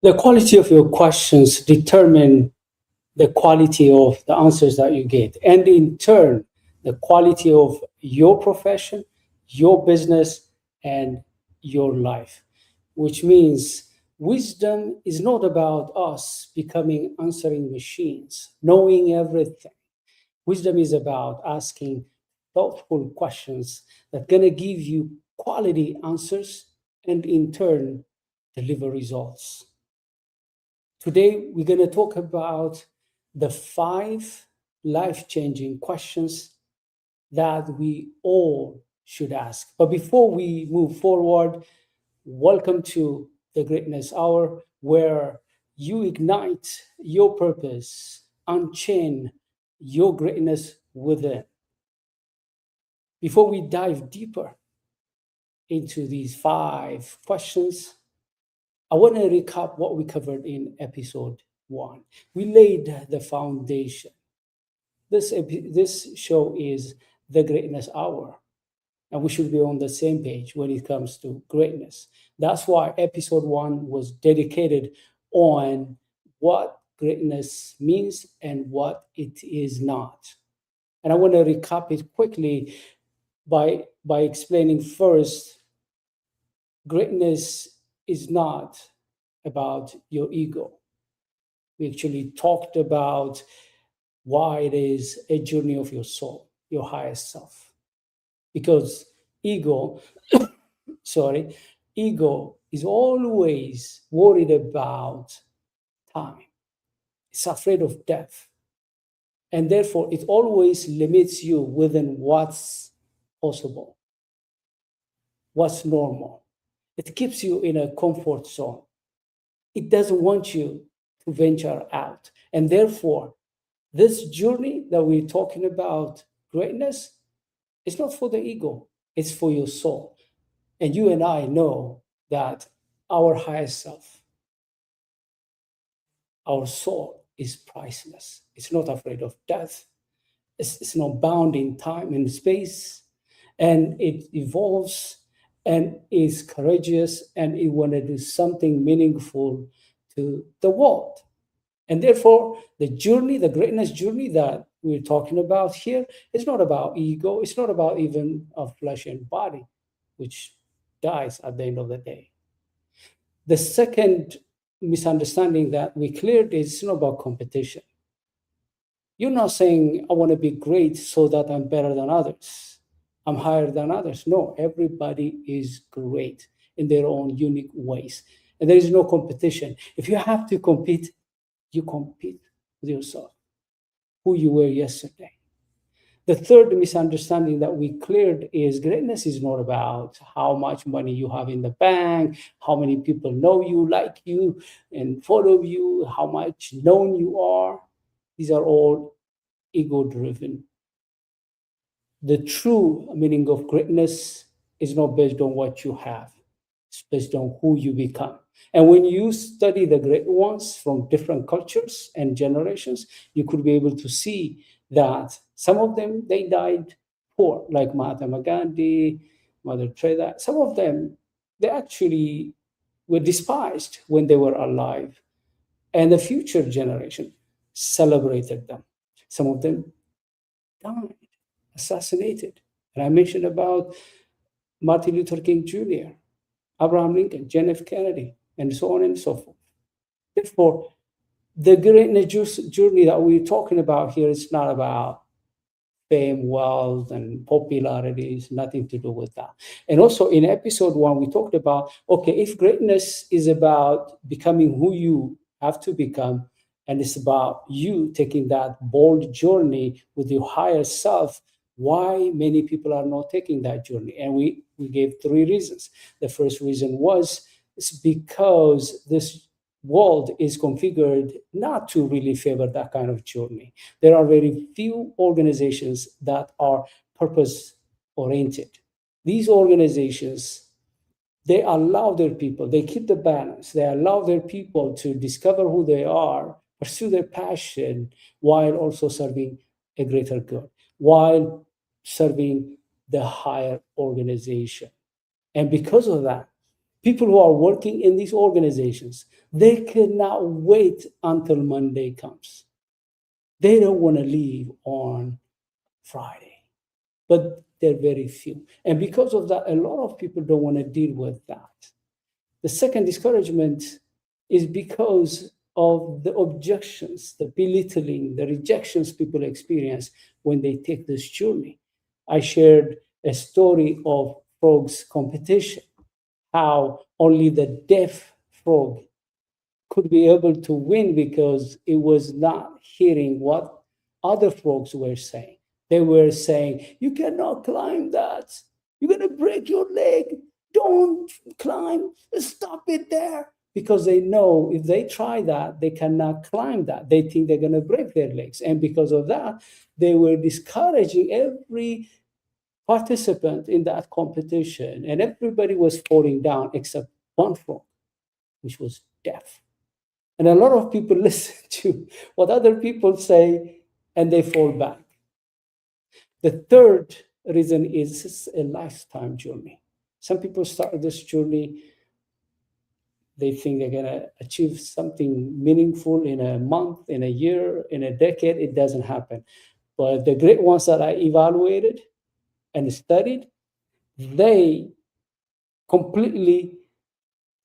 The quality of your questions determine the quality of the answers that you get, and in turn, the quality of your profession, your business, and your life. Which means wisdom is not about us becoming answering machines, knowing everything. Wisdom is about asking thoughtful questions that are going to give you quality answers and in turn deliver results. Today, we're going to talk about the five life changing questions that we all should ask. But before we move forward, welcome to the Greatness Hour, where you ignite your purpose, unchain your greatness within. Before we dive deeper into these five questions, I want to recap what we covered in episode one. We laid the foundation. This show is the Greatness Hour, and we should be on the same page when it comes to greatness. That's why episode one was dedicated on what greatness means and what it is not. And I want to recap it quickly by explaining first, greatness is not about your ego. We actually talked about why it is a journey of your soul, your highest self. Because ego, sorry, ego is always worried about time. It's afraid of death. And therefore, it always limits you within what's possible, what's normal. It keeps you in a comfort zone. It doesn't want you to venture out. And therefore, this journey that we're talking about, greatness, is not for the ego, it's for your soul. And you and I know that our highest self, our soul, is priceless. It's not afraid of death, it's not bound in time and space, and it evolves and is courageous and it want to do something meaningful to the world. And therefore, the journey, the greatness journey that we're talking about here, is not about ego. It's not about even a flesh and body, which dies at the end of the day. The second misunderstanding that we cleared is it's not about competition. You're not saying, I want to be great so that I'm better than others. I'm higher than others. No, everybody is great in their own unique ways. And there is no competition. If you have to compete, you compete with yourself, who you were yesterday. The third misunderstanding that we cleared is greatness is not about how much money you have in the bank, how many people know you, like you, and follow you, how much known you are. These are all ego driven. The true meaning of greatness is not based on what you have, it's based on who you become. And when you study the great ones from different cultures and generations, you could be able to see that some of them they died poor, like Mahatma Gandhi, Mother Teresa. Some of them they actually were despised when they were alive, and the future generation celebrated them. Some of them died, assassinated. And I mentioned about Martin Luther King Jr., Abraham Lincoln, John F. Kennedy, and so on and so forth. Therefore, the greatness journey that we're talking about here is not about fame, wealth, and popularity. It's nothing to do with that. And also in episode one, we talked about, okay, if greatness is about becoming who you have to become, and it's about you taking that bold journey with your higher self, why many people are not taking that journey? And we gave three reasons. The first reason was it's because this world is configured not to really favor that kind of journey. There are very few organizations that are purpose oriented. These organizations, they allow their people, they keep the balance, they allow their people to discover who they are, pursue their passion, while also serving a greater good, while serving the higher organization. And because of that, People who are working in these organizations, they cannot wait until Monday comes. They don't want to leave on Friday, but they're very few. And because of that, a lot of people don't want to deal with that. The second discouragement is because of the objections, the belittling, the rejections people experience when they take this journey. I shared a story of frogs competition, how only the deaf frog could be able to win because it was not hearing what other frogs were saying. They were saying, "You cannot climb that. You're going to break your leg. Don't climb. Stop it there." Because they know if they try that, they cannot climb that. They think they're going to break their legs. And because of that, they were discouraging every participant in that competition. And everybody was falling down except one frog, which was deaf. And a lot of people listen to what other people say and they fall back. The third reason is a lifetime journey. Some people start this journey, they think they're going to achieve something meaningful in a month, in a year, in a decade. It doesn't happen. But the great ones that I evaluated and studied, they completely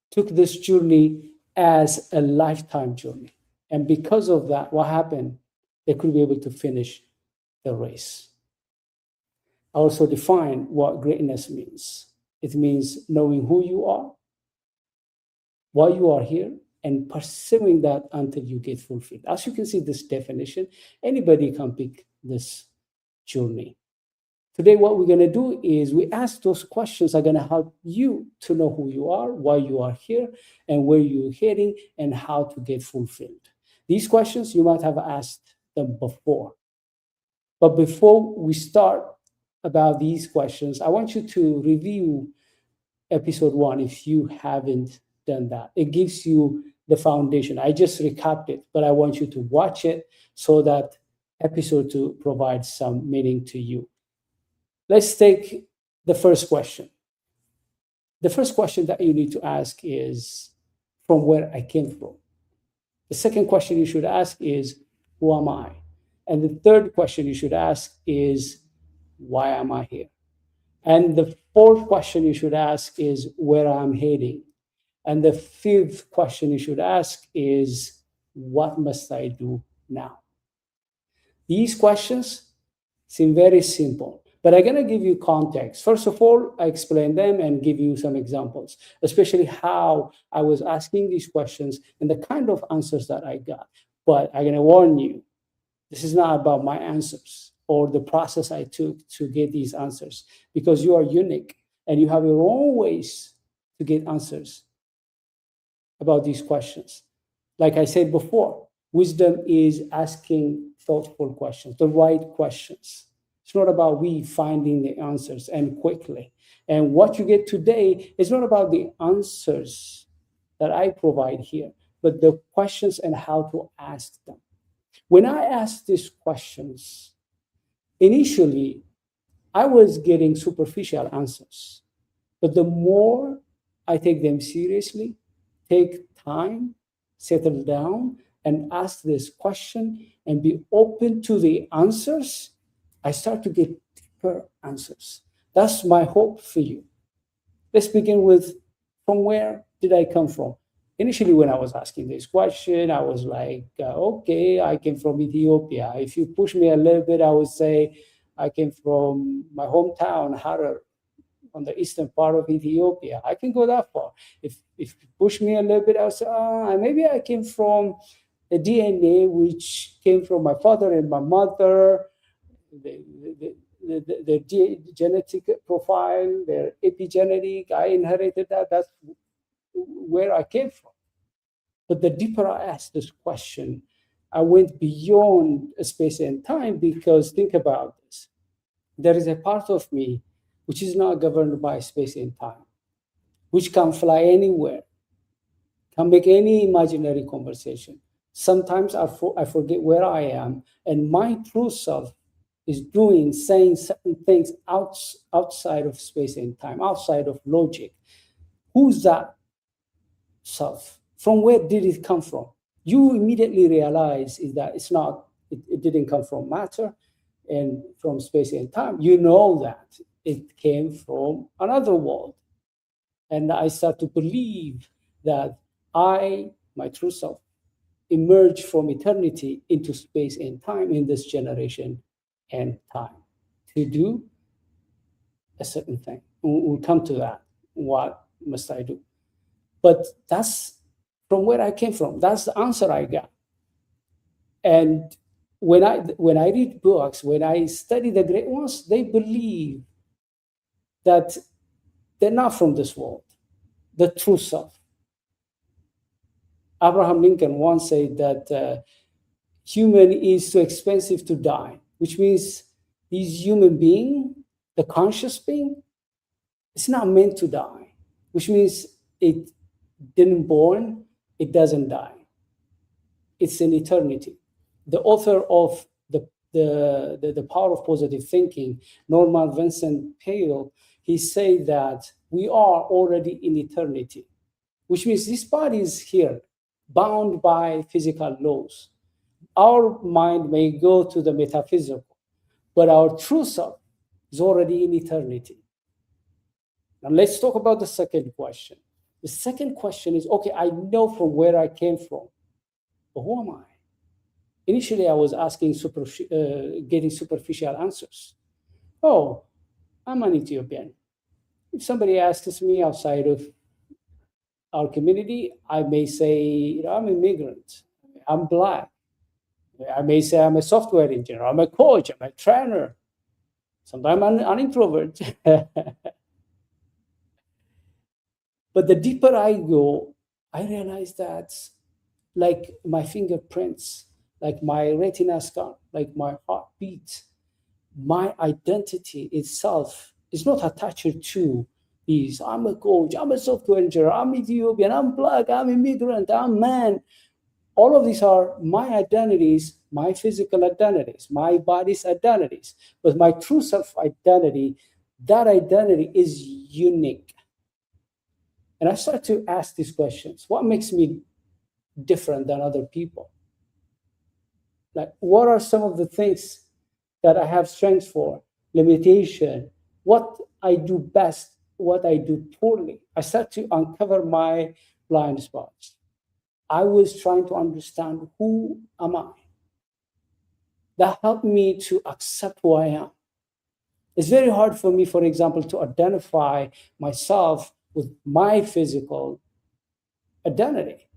took this journey as a lifetime journey. And because of that, what happened? They could be able to finish the race. I also define what greatness means. It means knowing who you are, why you are here, and pursuing that until you get fulfilled. As you can see, this definition, anybody can pick this journey. Today, what we're going to do is we ask those questions are going to help you to know who you are, why you are here, and where you're heading, and how to get fulfilled. These questions, you might have asked them before. But before we start about these questions, I want you to review episode 1 if you haven't done that. It gives you the foundation. I just recapped it, but I want you to watch it so that episode 2 provides some meaning to you. Let's take the first question. The first question that you need to ask is from where I came from. The second question you should ask is, who am I? And the third question you should ask is, why am I here? And the fourth question you should ask is, where I'm heading? And the fifth question you should ask is, what must I do now? These questions seem very simple, but I'm going to give you context. First of all, I explain them and give you some examples, especially how I was asking these questions and the kind of answers that I got. But I'm going to warn you, this is not about my answers or the process I took to get these answers, because you are unique and you have your own ways to get answers about these questions. Like I said before, wisdom is asking thoughtful questions, the right questions. It's not about we finding the answers and quickly. And what you get today is not about the answers that I provide here, but the questions and how to ask them. When I asked these questions, initially, I was getting superficial answers. But the more I take them seriously, take time, settle down, and ask this question and be open to the answers, I start to get deeper answers. That's my hope for you. Let's begin with, from where did I come from? Initially, when I was asking this question, I was like, okay, I came from Ethiopia. If you push me a little bit, I would say I came from my hometown, Harar, on the eastern part of Ethiopia. I can go that far. If you push me a little bit, I would say, maybe I came from a DNA which came from my father and my mother, the genetic profile, their epigenetic. I inherited that. That's where I came from. But the deeper I asked this question, I went beyond space and time, because think about this. There is a part of me which is not governed by space and time, which can fly anywhere, can make any imaginary conversation. Sometimes I forget where I am, and my true self is saying certain things outside of space and time, outside of logic. Who's that self? From where did it come from? You immediately realize is that it didn't come from matter and from space and time. You know that it came from another world. And I start to believe that my true self, emerged from eternity into space and time in this generation and time to do a certain thing. We'll come to that. What must I do? But that's from where I came from. That's the answer I got. And when I read books, when I study the great ones, they believe that they're not from this world, the true self. Abraham Lincoln once said that human is too expensive to die, which means this human being, the conscious being, it's not meant to die, which means it didn't born, it doesn't die. It's in eternity. The author of the Power of Positive Thinking, Norman Vincent Peale, he said that we are already in eternity, which means this body is here, bound by physical laws. Our mind may go to the metaphysical, but our true self is already in eternity. Now let's talk about the second question. The second question is, okay, I know from where I came from, but who am I? Initially, I was asking getting superficial answers. Oh, I'm an Ethiopian. If somebody asks me outside of our community, I may say, I'm an immigrant, I'm Black. I may say I'm a software engineer, I'm a coach, I'm a trainer. Sometimes I'm an introvert. But the deeper I go, I realize that like my fingerprints, like my retina scan, like my heartbeat, my identity itself is not attached to these. I'm a coach, I'm a software engineer, I'm Ethiopian, I'm Black, I'm immigrant, I'm man. All of these are my identities, my physical identities, my body's identities. But my true self identity, that identity is unique. And I start to ask these questions. What makes me different than other people? Like, what are some of the things that I have strengths for, limitation, what I do best, what I do poorly? I start to uncover my blind spots. I was trying to understand who am I. That helped me to accept who I am. It's very hard for me, for example, to identify myself with my physical identity.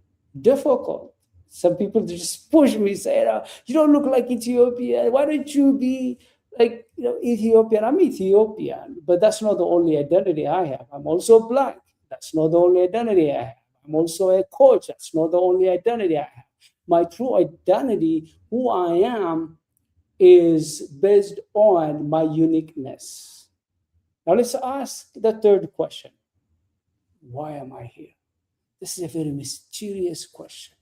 Difficult. Some people just push me, say, you don't look like Ethiopian. Why don't you be like Ethiopian? I'm Ethiopian, but that's not the only identity I have. I'm also Black. That's not the only identity I have. I'm also a coach. That's not the only identity I have. My true identity, who I am, is based on my uniqueness. Now let's ask the third question. Why am I here? This is a very mysterious question.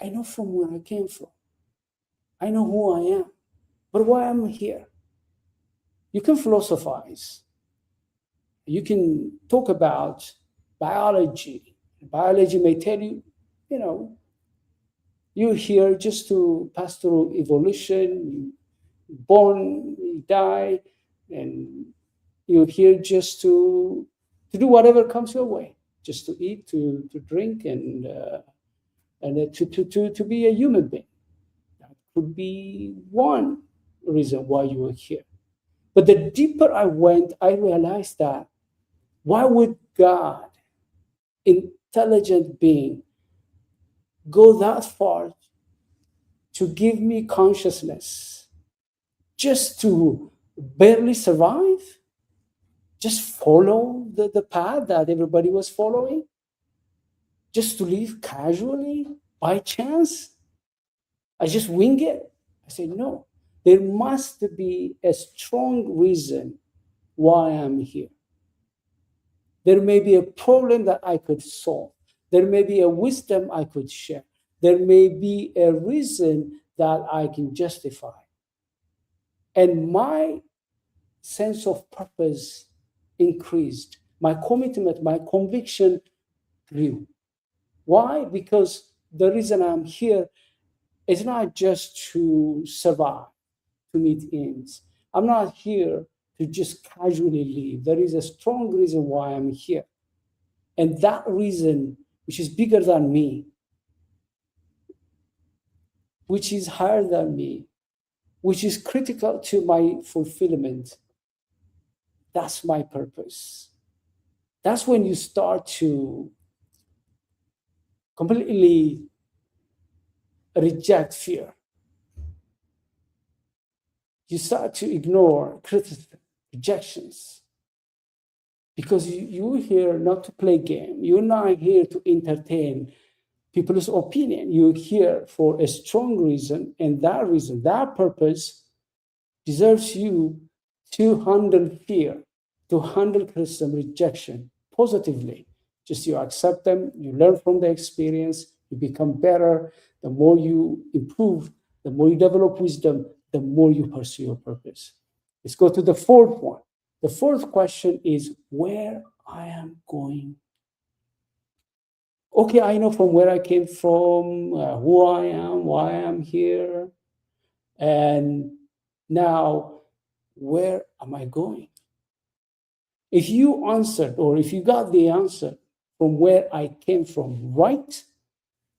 I know from where I came from. I know who I am, but why am I here? You can philosophize. You can talk about biology. Biology may tell you, you're here just to pass through evolution. You're born, you die, and you're here just to do whatever comes your way, just to eat, to drink, and to be a human being. That could be one reason why you are here. But the deeper I went, I realized that why would God, intelligent being, go that far to give me consciousness just to barely survive? Just follow the path that everybody was following? Just to live casually, by chance? I just wing it? I say, no. There must be a strong reason why I'm here. There may be a problem that I could solve. There may be a wisdom I could share. There may be a reason that I can justify. And my sense of purpose increased. my commitment, my conviction grew. Why? Because the reason I'm here is not just to survive, to meet ends. I'm not here to just casually leave. There is a strong reason why I'm here. And that reason, which is bigger than me, which is higher than me, which is critical to my fulfillment, that's my purpose. That's when you start to completely reject fear. You start to ignore criticism, rejections, because you're here not to play game. You're not here to entertain people's opinion. You're here for a strong reason, and that reason, that purpose deserves you to handle fear, to handle criticism, rejection positively. Just you accept them, you learn from the experience, you become better. The more you improve, the more you develop wisdom, the more you pursue your purpose. Let's go to the fourth one. The fourth question is where I am going. Okay, I know from where I came from, who I am, why I'm here, and now where am I going? If you answered, or if you got the answer from where I came from, right,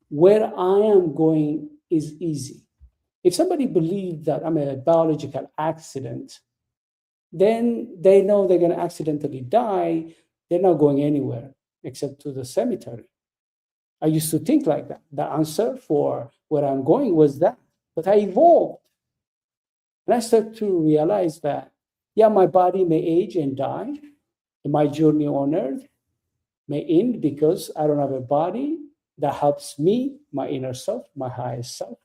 where I am going is easy. If somebody believes that I'm a biological accident, then they know they're going to accidentally die. They're not going anywhere except to the cemetery. I used to think like that. The answer for where I'm going was that. But I evolved. And I started to realize that, yeah, my body may age and die. And my journey on earth may end because I don't have a body that helps me, my inner self, my highest self,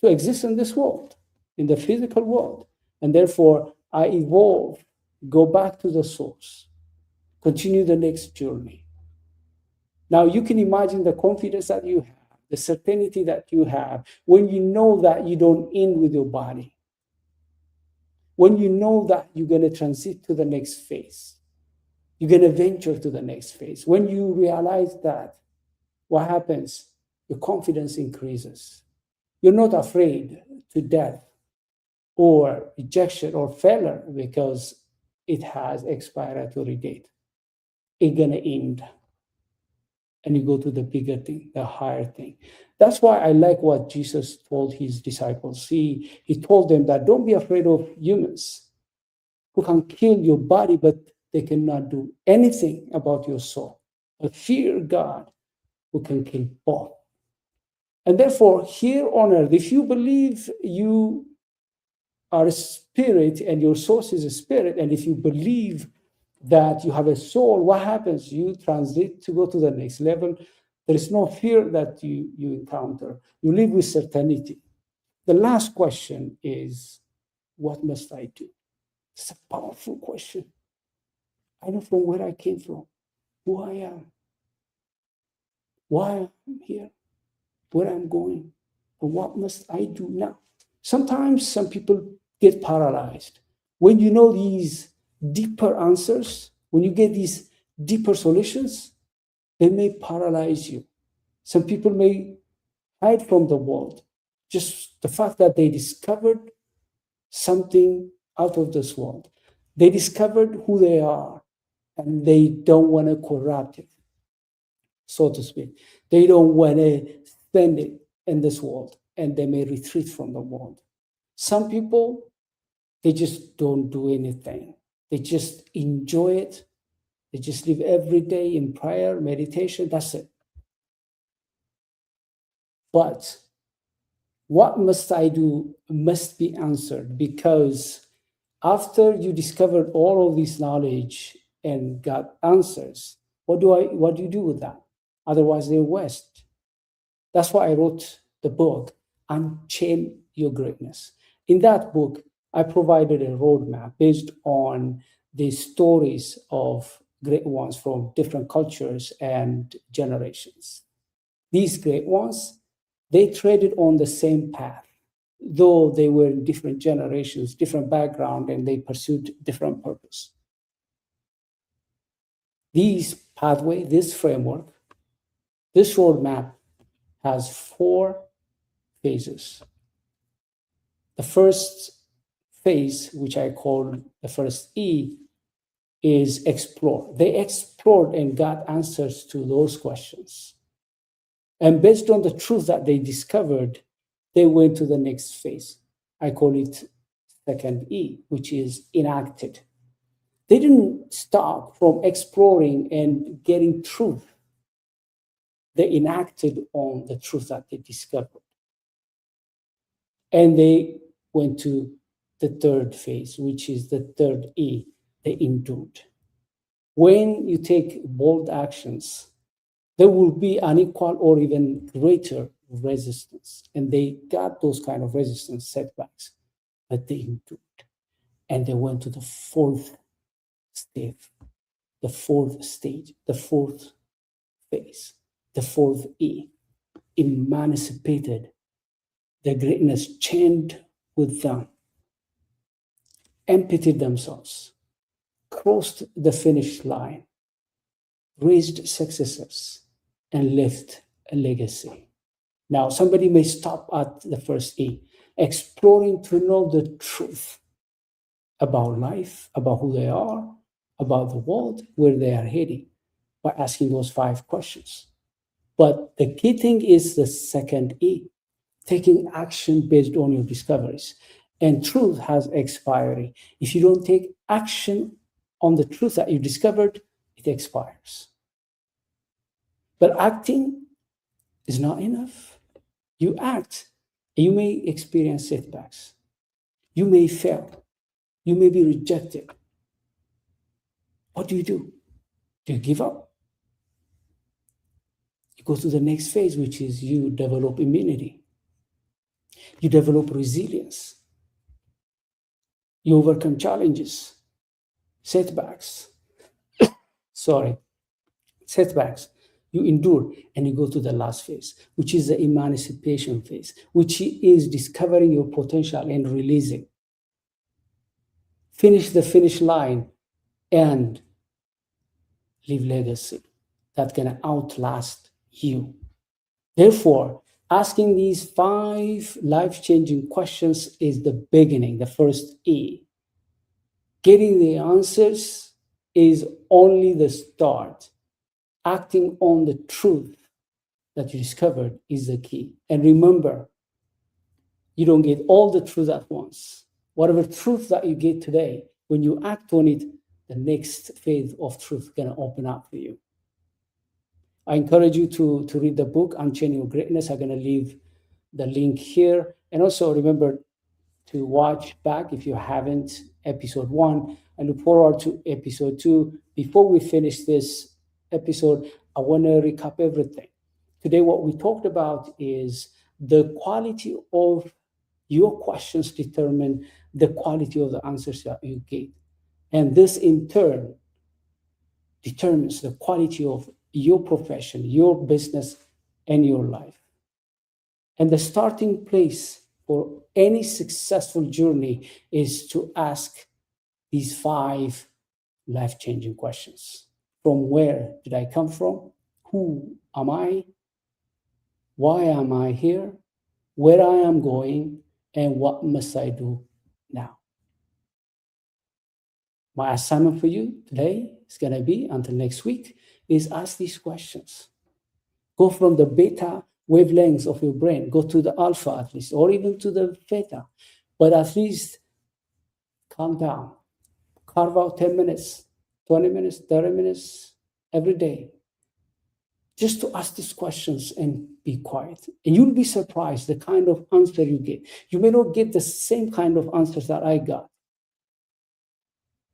to exist in this world, in the physical world. And therefore, I evolve, go back to the source, continue the next journey. Now, you can imagine the confidence that you have, the certainty that you have when you know that you don't end with your body, when you know that you're going to transit to the next phase, you're going to venture to the next phase. When you realize that, what happens? Your confidence increases. You're not afraid to death or rejection or failure because it has expiry date. It's going to end. And you go to the bigger thing, the higher thing. That's why I like what Jesus told his disciples. He told them that don't be afraid of humans who can kill your body, but they cannot do anything about your soul. But fear God who can kill both. And therefore, here on earth, if you believe you are a spirit and your source is a spirit, and if you believe that you have a soul, what happens? You transit to go to the next level. There is no fear that you encounter. You live with certainty. The last question is, what must I do? It's a powerful question. I know from where I came from, who I am, why I'm here, where I'm going, and what must I do now? Sometimes some people get paralyzed. When you know these deeper answers, when you get these deeper solutions, they may paralyze you. Some people may hide from the world. Just the fact that they discovered something out of this world. They discovered who they are, and they don't want to corrupt it, so to speak. They don't want to spend it in this world, and they may retreat from the world. Some people, they just don't do anything. They just enjoy it. They just live every day in prayer, meditation, that's it. But what must I do must be answered, because after you discovered all of this knowledge and got answers, what do you do with that? Otherwise, they're waste. That's why I wrote the book, Unchain Your Greatness. In that book, I provided a roadmap based on the stories of great ones from different cultures and generations. These great ones, they traded on the same path, though they were in different generations, different background, and they pursued different purpose. These pathway, this framework, this roadmap has 4 phases. The first phase, which I call the first E, is explore. They explored and got answers to those questions. And based on the truth that they discovered, they went to the next phase. I call it second E, which is enacted. They didn't stop from exploring and getting truth. They enacted on the truth that they discovered. And they went to the third phase, which is the third E, they endured. When you take bold actions, there will be unequal or even greater resistance. And they got those kind of resistance setbacks, but they endured. And they went to the fourth step, the fourth stage, the fourth phase, the fourth E, emancipated. The greatness chained with them, emptied themselves, crossed the finish line, raised successes, and left a legacy. Now, somebody may stop at the first E, exploring to know the truth about life, about who they are, about the world, where they are heading, by asking those 5 questions. But the key thing is the second E, taking action based on your discoveries. And truth has expiry. If you don't take action on the truth that you discovered, it expires. But acting is not enough. You act, and you may experience setbacks. You may fail. You may be rejected. What do? Do you give up? You go to the next phase, which is you develop immunity. You develop resilience. You overcome challenges, setbacks. Setbacks. You endure, and you go to the last phase, which is the emancipation phase, which is discovering your potential and releasing. Finish the finish line and leave legacy that can outlast you. Therefore, asking these 5 life-changing questions is the beginning, the first E. Getting the answers is only the start. Acting on the truth that you discovered is the key. And remember, you don't get all the truth at once. Whatever truth that you get today, when you act on it, the next phase of truth is going to open up for you. I encourage you to read the book, Unchain Your Greatness. I'm going to leave the link here. And also remember to watch back, if you haven't, episode 1. I look forward to episode 2. Before we finish this episode, I want to recap everything. Today, what we talked about is the quality of your questions determine the quality of the answers that you get. And this, in turn, determines the quality of your profession, your business, and your life. And the starting place for any successful journey is to ask these 5 life-changing questions. From where did I come from? Who am I? Why am I here? Where I am going? And what must I do now? My assignment for you today is going to be, until next week, is ask these questions. Go from the beta wavelengths of your brain, go to the alpha at least, or even to the theta. But at least calm down. Carve out 10 minutes, 20 minutes, 30 minutes every day, just to ask these questions and be quiet. And you'll be surprised the kind of answer you get. You may not get the same kind of answers that I got,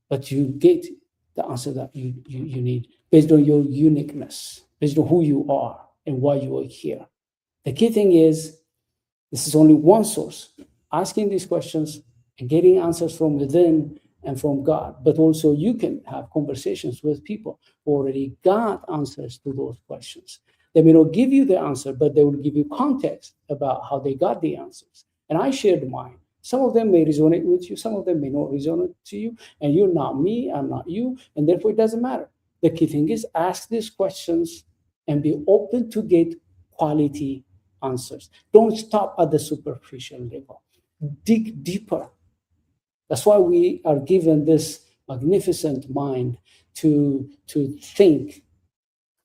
but you get the answer that you need based on your uniqueness, based on who you are and why you are here. The key thing is, this is only one source, asking these questions and getting answers from within and from God. But also you can have conversations with people who already got answers to those questions. They may not give you the answer, but they will give you context about how they got the answers. And I shared mine. Some of them may resonate with you, some of them may not resonate to you, and you're not me, I'm not you, and therefore it doesn't matter. The key thing is ask these questions and be open to get quality answers. Don't stop at the superficial level. Dig deeper. That's why we are given this magnificent mind to think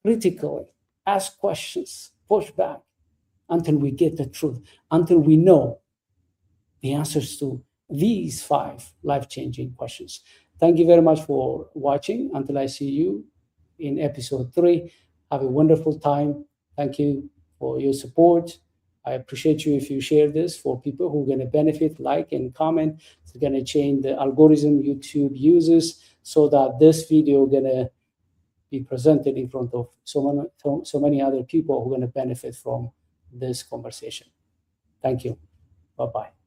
critically, ask questions, push back until we get the truth, until we know the answers to these 5 life-changing questions. Thank you very much for watching. Until I see you in episode 3, have a wonderful time. Thank you for your support. I appreciate you if you share this for people who are going to benefit, like and comment. It's going to change the algorithm YouTube uses so that this video going to be presented in front of so many other people who are going to benefit from this conversation. Thank you. Bye-bye.